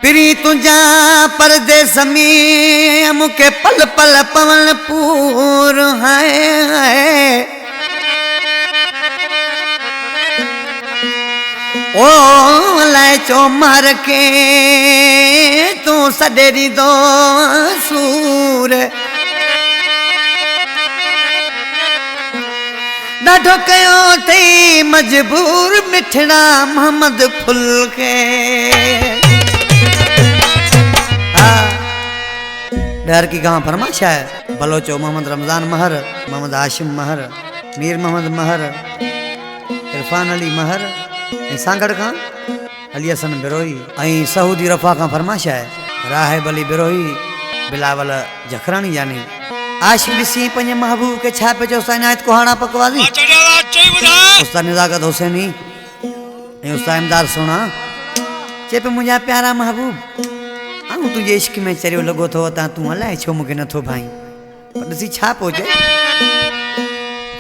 पिरी तुझा परदेस में मुके पल पल पवन पूर है ओ लाए चो मार के तू सडेरी दो सूर ॾाढो कयो थई मजबूर मिठड़ा मोहम्मद फुल के डर की गांव फरमाइश है बलोचो मोहम्मद रमजान महर, मोहम्मद हाशिम महर, मीर मोहम्मद महर, इरफान अली महर, सांगड़ का अली हसन बिरोही, ऐं सऊदी रफ़ा का फरमाइश है राहिब अली बिरोही, बिलावल जखरानी यानी आशिक ॾिसी पंहिंजे महबूब के छा पे चयो इनायत कोहाड़ा पकवादी उस्ताद निज़ाकत हुसैनी ऐं उस्ताद इमदाद सोना चे पे मुंहिंजा प्यारा महबूब आऊं तुझे इश्क में चरियो लगो थो ता तू अलाए छो मूंखे नथो भाई पर ॾिसी छा पियो चए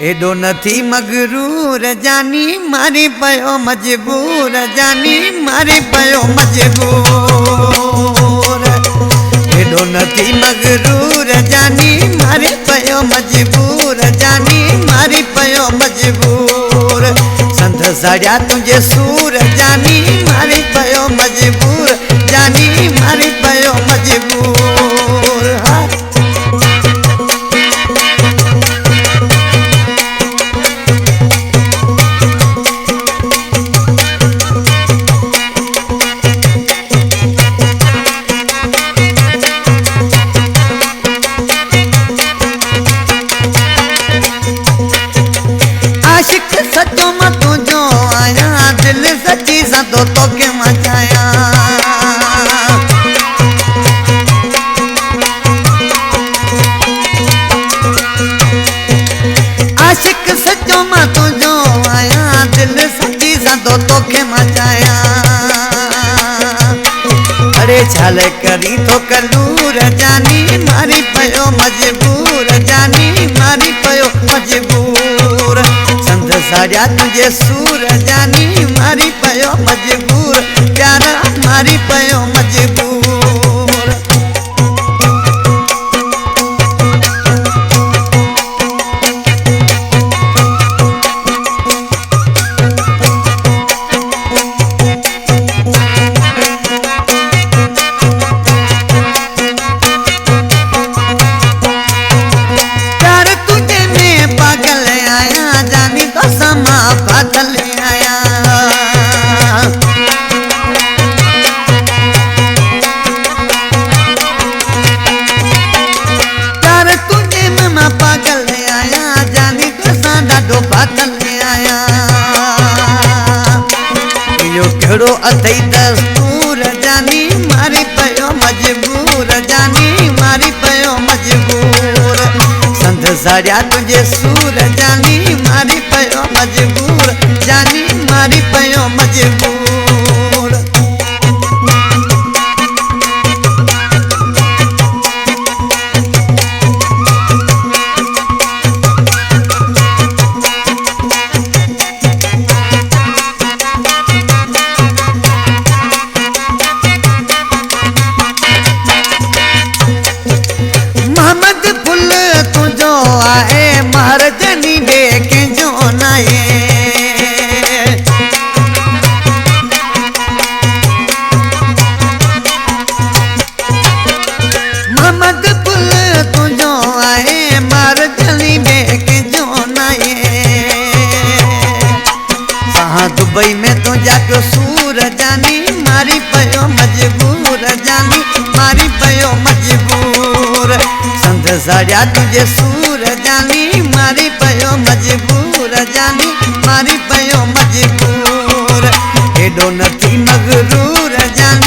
एॾो नथी मगरूर जानी मारी पियो मजबूर जानी मारी पियो मजबूर एॾो नथी मगरूर जानी मारी पियो मजबूर जानी मारी पियो मजबूर संत साड़िया तुझे सूर जानी मारी पियो मजबूर जानी मारी पियो मजबूर आशिक सचो मत जो आया दिल सच्ची सतो तो के मचाया आशिक सचो मत जो आया दिल सच्ची सतो तो के मचाया अरे छल करी तो कलूर जानी मारी पयो मजबूर जानी मारी पयो मजबूर संत साड़िया तुझे सूर जानी मारी पयो मजबूर प्यारा मारी पयो मजबूर प्यार तुझे में पागल आया जानी तो समा बादल आया प्यार तुझे में पागल आया जानी तो साडा दो बादल आया यो केड़ो अथई दस्तूर जानी मारी पयो मजबूर जानी मारी पयो मजबूर संत साड़िया तुझे सूर जानी मारी पयो मजबूर जानी मारी पयो मजबूर मोहम्मद फुल तुझो आहे महर जनी देखे जो नाये मोहम्मद फुल तुझो आहे महर जनी देखे जो नाये सहा दुबई में तो जाके सूर जानी मारी पयो मजबूर जानी मारी पयो मजबूर संत साड़िया तुझे सूर जानी मारी पयो मजबूर जानी मारी पयो मजबूर एॾो नथी मगरूर जानी